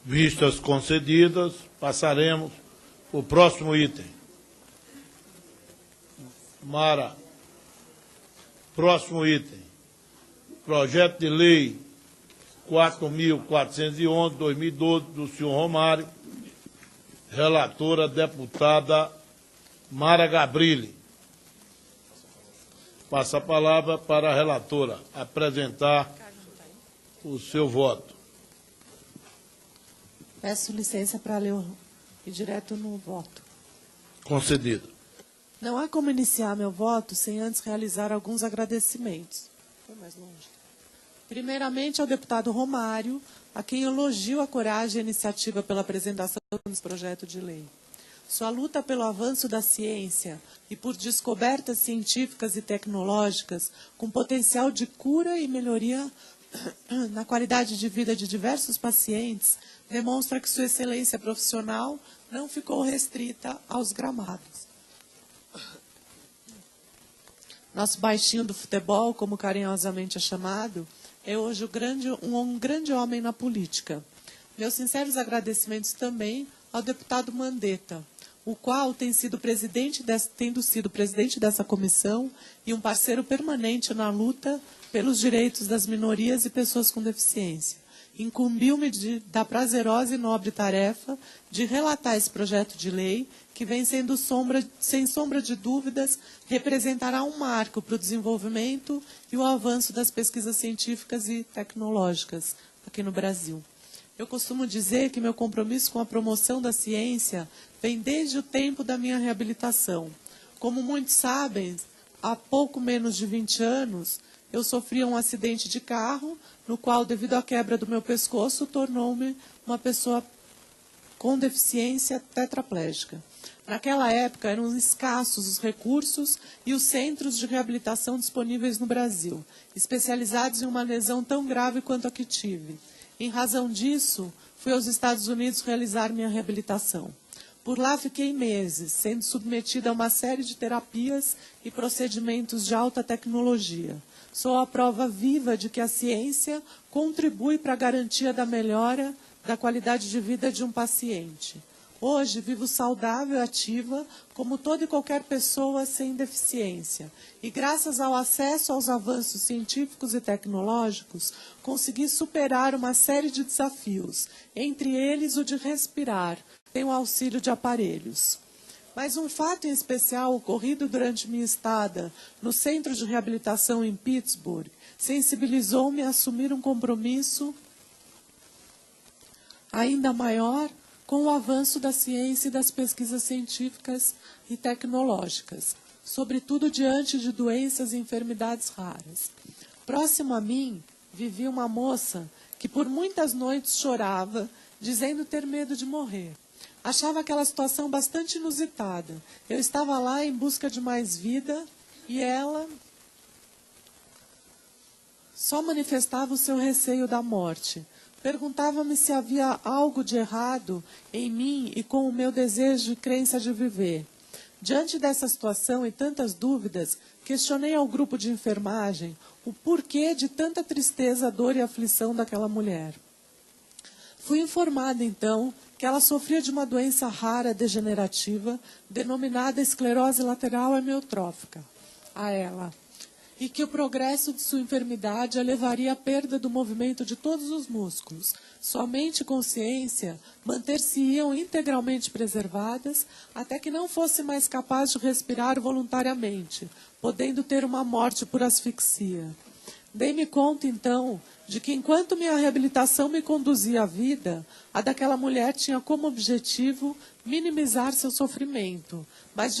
Vistas concedidas, passaremos para o próximo item. Mara. Próximo item. Projeto de Lei 4.411/2012, do senhor Romário. Relatora, deputada Mara Gabrilli. Passa a palavra para a relatora apresentar o seu voto. Peço licença para ler e direto no voto. Concedido. Não há como iniciar meu voto sem antes realizar alguns agradecimentos. Foi mais longe. Primeiramente ao deputado Romário, a quem elogio a coragem e a iniciativa pela apresentação desse projeto de lei. Sua luta pelo avanço da ciência e por descobertas científicas e tecnológicas com potencial de cura e melhoria na qualidade de vida de diversos pacientes demonstra que sua excelência profissional não ficou restrita aos gramados. Nosso baixinho do futebol, como carinhosamente é chamado, é hoje um grande homem na política. Meus sinceros agradecimentos também ao deputado Mandetta, o qual tendo sido presidente dessa comissão e um parceiro permanente na luta pelos direitos das minorias e pessoas com deficiência. Incumbiu-me da prazerosa e nobre tarefa de relatar esse projeto de lei, que vem sendo, sem sombra de dúvidas, representará um marco para o desenvolvimento e o avanço das pesquisas científicas e tecnológicas aqui no Brasil. Eu costumo dizer que meu compromisso com a promoção da ciência vem desde o tempo da minha reabilitação. Como muitos sabem, há pouco menos de 20 anos, eu sofri um acidente de carro, no qual, devido à quebra do meu pescoço, tornou-me uma pessoa com deficiência tetraplégica. Naquela época, eram escassos os recursos e os centros de reabilitação disponíveis no Brasil, especializados em uma lesão tão grave quanto a que tive. Em razão disso, fui aos Estados Unidos realizar minha reabilitação. Por lá fiquei meses, sendo submetida a uma série de terapias e procedimentos de alta tecnologia. Sou a prova viva de que a ciência contribui para a garantia da melhora da qualidade de vida de um paciente. Hoje, vivo saudável e ativa, como toda e qualquer pessoa sem deficiência. E graças ao acesso aos avanços científicos e tecnológicos, consegui superar uma série de desafios, entre eles o de respirar, sem o auxílio de aparelhos. Mas um fato em especial ocorrido durante minha estada no Centro de Reabilitação em Pittsburgh sensibilizou-me a assumir um compromisso ainda maior com o avanço da ciência e das pesquisas científicas e tecnológicas, sobretudo diante de doenças e enfermidades raras. Próximo a mim, vivia uma moça que por muitas noites chorava, dizendo ter medo de morrer. Achava aquela situação bastante inusitada. Eu estava lá em busca de mais vida e ela só manifestava o seu receio da morte. Perguntava-me se havia algo de errado em mim e com o meu desejo e crença de viver. Diante dessa situação e tantas dúvidas, questionei ao grupo de enfermagem o porquê de tanta tristeza, dor e aflição daquela mulher. Fui informada, então, que ela sofria de uma doença rara degenerativa, denominada esclerose lateral amiotrófica, e que o progresso de sua enfermidade a levaria à perda do movimento de todos os músculos. Somente consciência manter-se-iam integralmente preservadas até que não fosse mais capaz de respirar voluntariamente, podendo ter uma morte por asfixia. Dei-me conta, então, de que enquanto minha reabilitação me conduzia à vida, a daquela mulher tinha como objetivo minimizar seu sofrimento, mas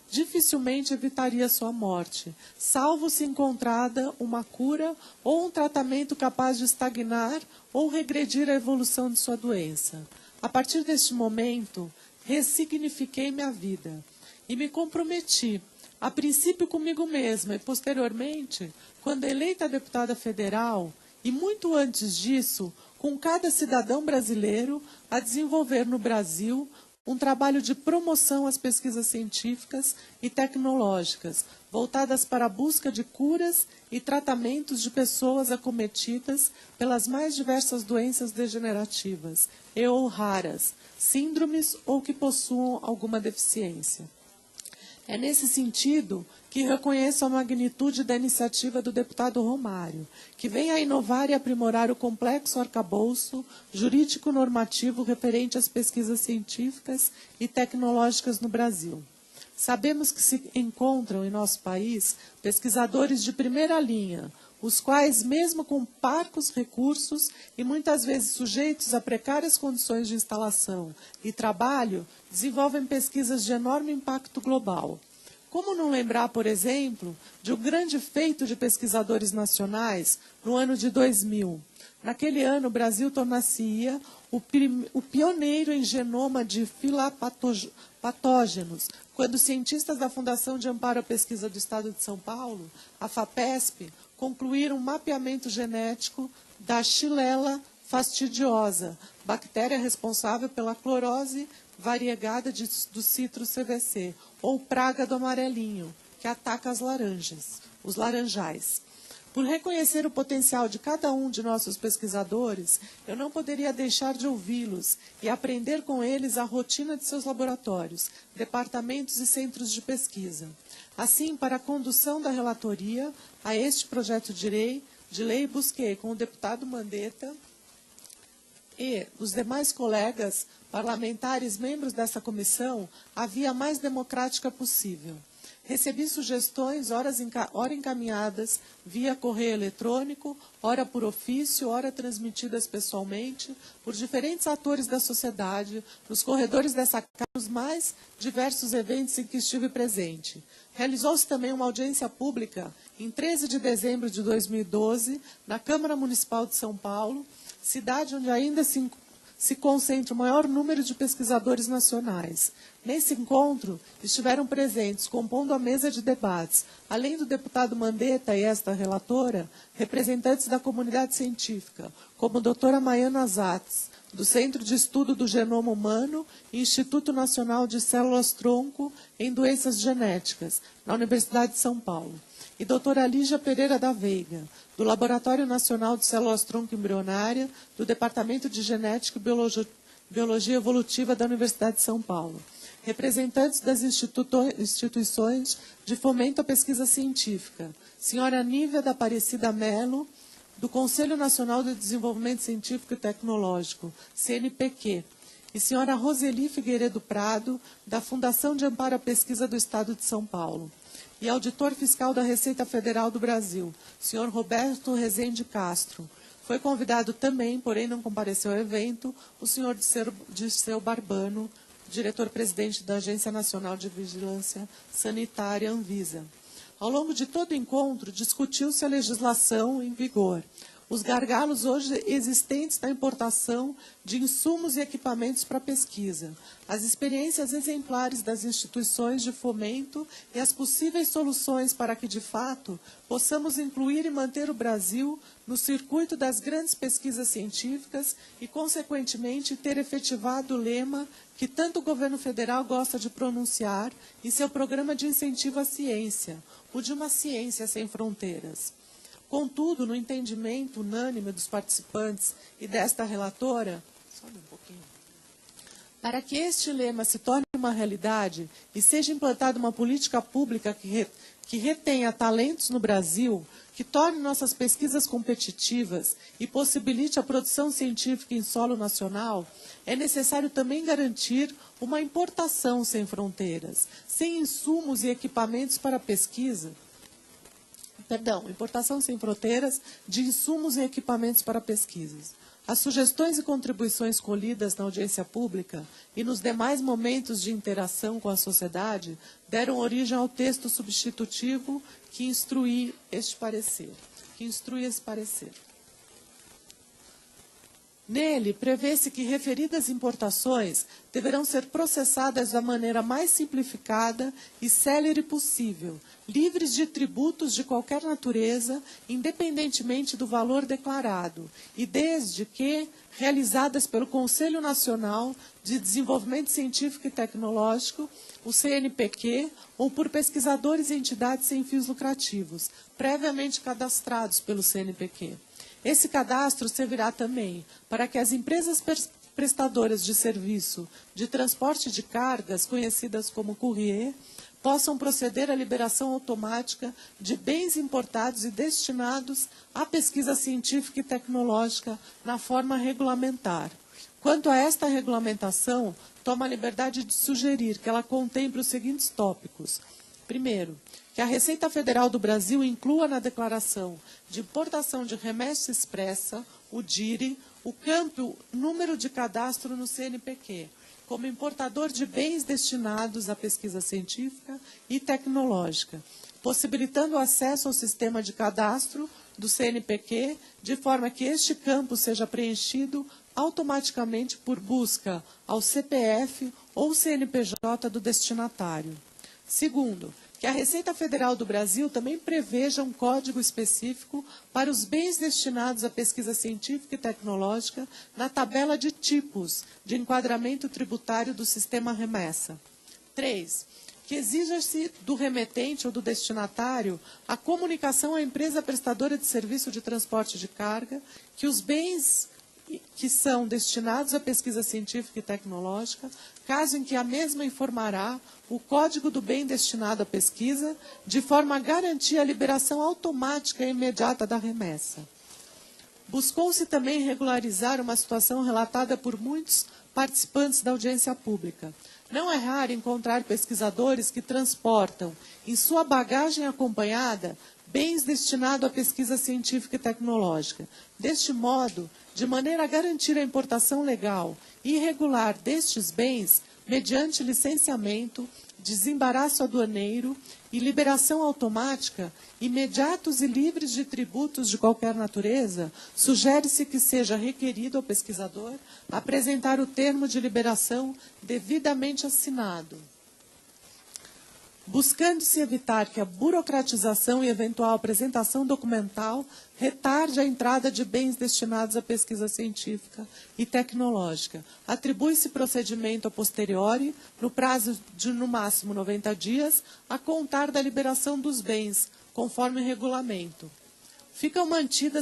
dificilmente evitaria sua morte, salvo se encontrada uma cura ou um tratamento capaz de estagnar ou regredir a evolução de sua doença. A partir deste momento, ressignifiquei minha vida e me comprometi, a princípio comigo mesma e posteriormente, quando eleita deputada federal, e muito antes disso, com cada cidadão brasileiro, a desenvolver no Brasil um trabalho de promoção às pesquisas científicas e tecnológicas, voltadas para a busca de curas e tratamentos de pessoas acometidas pelas mais diversas doenças degenerativas e ou raras, síndromes ou que possuam alguma deficiência. É nesse sentido que reconheço a magnitude da iniciativa do deputado Romário, que vem a inovar e aprimorar o complexo arcabouço jurídico-normativo referente às pesquisas científicas e tecnológicas no Brasil. Sabemos que se encontram em nosso país pesquisadores de primeira linha, os quais, mesmo com parcos recursos e muitas vezes sujeitos a precárias condições de instalação e trabalho, desenvolvem pesquisas de enorme impacto global. Como não lembrar, por exemplo, de um grande feito de pesquisadores nacionais no ano de 2000? Naquele ano, o Brasil tornar-se-ia o pioneiro em genoma de filapatógenos, quando cientistas da Fundação de Amparo à Pesquisa do Estado de São Paulo, a FAPESP, concluíram um mapeamento genético da Xylella fastidiosa, bactéria responsável pela clorose variegada do citro CVC, ou praga do amarelinho, que ataca as laranjas, os laranjais. Por reconhecer o potencial de cada um de nossos pesquisadores, eu não poderia deixar de ouvi-los e aprender com eles a rotina de seus laboratórios, departamentos e centros de pesquisa. Assim, para a condução da relatoria a este projeto de lei, busquei com o deputado Mandetta e os demais colegas parlamentares membros dessa comissão a via mais democrática possível. Recebi sugestões, ora encaminhadas via correio eletrônico, ora por ofício, ora transmitidas pessoalmente, por diferentes atores da sociedade, nos corredores dessa casa, nos mais diversos eventos em que estive presente. Realizou-se também uma audiência pública em 13 de dezembro de 2012, na Câmara Municipal de São Paulo, cidade onde ainda se concentra o maior número de pesquisadores nacionais. Nesse encontro, estiveram presentes, compondo a mesa de debates, além do deputado Mandetta e esta relatora, representantes da comunidade científica, como a doutora Maiana Zatz, do Centro de Estudo do Genoma Humano e Instituto Nacional de Células-Tronco em Doenças Genéticas, na Universidade de São Paulo, e doutora Lígia Pereira da Veiga, do Laboratório Nacional de Células-Tronco Embrionária, do Departamento de Genética e Biologia Evolutiva da Universidade de São Paulo, representantes das instituições de fomento à pesquisa científica, senhora Nívia da Aparecida Melo, do Conselho Nacional de Desenvolvimento Científico e Tecnológico, CNPq, e senhora Roseli Figueiredo Prado, da Fundação de Amparo à Pesquisa do Estado de São Paulo, e auditor fiscal da Receita Federal do Brasil, senhor Roberto Rezende Castro. Foi convidado também, porém não compareceu ao evento, o senhor Dirceu Barbano, diretor-presidente da Agência Nacional de Vigilância Sanitária, Anvisa. Ao longo de todo o encontro, discutiu-se a legislação em vigor, os gargalos hoje existentes na importação de insumos e equipamentos para pesquisa, as experiências exemplares das instituições de fomento e as possíveis soluções para que, de fato, possamos incluir e manter o Brasil no circuito das grandes pesquisas científicas e, consequentemente, ter efetivado o lema que tanto o governo federal gosta de pronunciar em seu programa de incentivo à ciência, o de uma ciência sem fronteiras. Contudo, no entendimento unânime dos participantes e desta relatora, para que este lema se torne uma realidade e seja implantada uma política pública que retenha talentos no Brasil, que torne nossas pesquisas competitivas e possibilite a produção científica em solo nacional, é necessário também garantir uma importação sem fronteiras, sem insumos e equipamentos para pesquisa, importação sem fronteiras de insumos e equipamentos para pesquisas. As sugestões e contribuições colhidas na audiência pública e nos demais momentos de interação com a sociedade deram origem ao texto substitutivo que instrui esse parecer. Nele, prevê-se que referidas importações deverão ser processadas da maneira mais simplificada e célere possível, livres de tributos de qualquer natureza, independentemente do valor declarado, e desde que realizadas pelo Conselho Nacional de Desenvolvimento Científico e Tecnológico, o CNPq, ou por pesquisadores e entidades sem fins lucrativos, previamente cadastrados pelo CNPq. Esse cadastro servirá também para que as empresas prestadoras de serviço de transporte de cargas, conhecidas como courrier, possam proceder à liberação automática de bens importados e destinados à pesquisa científica e tecnológica na forma regulamentar. Quanto a esta regulamentação, toma a liberdade de sugerir que ela contemple os seguintes tópicos. Primeiro, que a Receita Federal do Brasil inclua na declaração de importação de remessa expressa, o DIRE, o campo número de cadastro no CNPq, como importador de bens destinados à pesquisa científica e tecnológica, possibilitando o acesso ao sistema de cadastro do CNPq, de forma que este campo seja preenchido automaticamente por busca ao CPF ou CNPJ do destinatário. Segundo, que a Receita Federal do Brasil também preveja um código específico para os bens destinados à pesquisa científica e tecnológica na tabela de tipos de enquadramento tributário do sistema remessa. 3. Que exija-se do remetente ou do destinatário a comunicação à empresa prestadora de serviço de transporte de carga que os bens que são destinados à pesquisa científica e tecnológica, caso em que a mesma informará o código do bem destinado à pesquisa, de forma a garantir a liberação automática e imediata da remessa. Buscou-se também regularizar uma situação relatada por muitos participantes da audiência pública. Não é raro encontrar pesquisadores que transportam, em sua bagagem acompanhada, bens destinados à pesquisa científica e tecnológica. Deste modo, de maneira a garantir a importação legal e regular destes bens, mediante licenciamento, desembaraço aduaneiro e liberação automática, imediatos e livres de tributos de qualquer natureza, sugere-se que seja requerido ao pesquisador apresentar o termo de liberação devidamente assinado. Buscando-se evitar que a burocratização e eventual apresentação documental retarde a entrada de bens destinados à pesquisa científica e tecnológica. Atribui-se procedimento a posteriori, no prazo de, no máximo, 90 dias, a contar da liberação dos bens, conforme regulamento. Fica mantida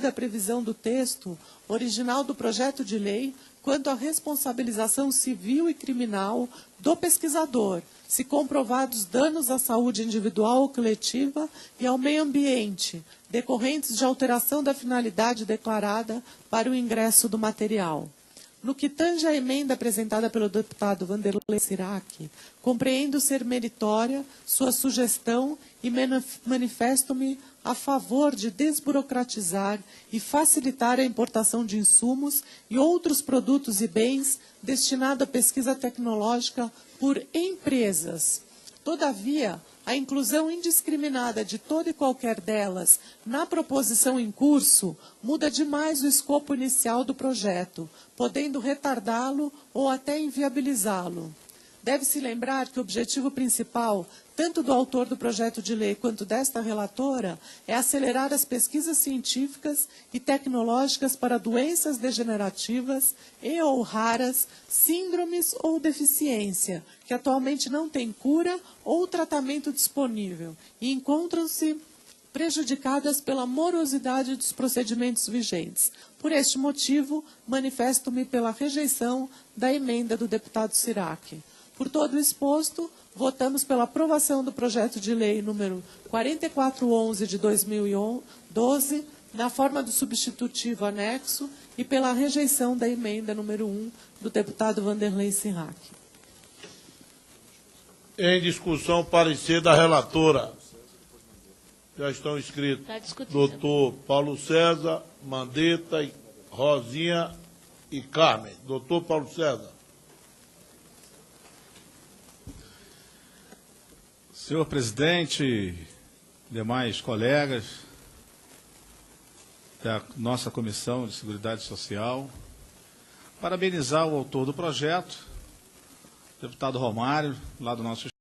a previsão do texto original do projeto de lei quanto à responsabilização civil e criminal do pesquisador, se comprovados danos à saúde individual ou coletiva e ao meio ambiente, decorrentes de alteração da finalidade declarada para o ingresso do material. No que tange à emenda apresentada pelo deputado Wanderlei Sirac, compreendo ser meritória sua sugestão e manifesto-me a favor de desburocratizar e facilitar a importação de insumos e outros produtos e bens destinados à pesquisa tecnológica por empresas. Todavia, a inclusão indiscriminada de toda e qualquer delas na proposição em curso muda demais o escopo inicial do projeto, podendo retardá-lo ou até inviabilizá-lo. Deve-se lembrar que o objetivo principal, tanto do autor do projeto de lei quanto desta relatora, é acelerar as pesquisas científicas e tecnológicas para doenças degenerativas e ou raras, síndromes ou deficiência, que atualmente não têm cura ou tratamento disponível e encontram-se prejudicadas pela morosidade dos procedimentos vigentes. Por este motivo, manifesto-me pela rejeição da emenda do deputado Sirac. Por todo o exposto, votamos pela aprovação do projeto de lei número 4411 de 2012, na forma do substitutivo anexo, e pela rejeição da emenda número 1 do deputado Wanderlei Sirac. Em discussão, parecer da relatora. Já estão inscritos doutor Paulo César, Mandetta, Rosinha e Carmen. Doutor Paulo César. Senhor presidente, demais colegas, da nossa Comissão de Seguridade Social, parabenizar o autor do projeto, deputado Romário, lá do nosso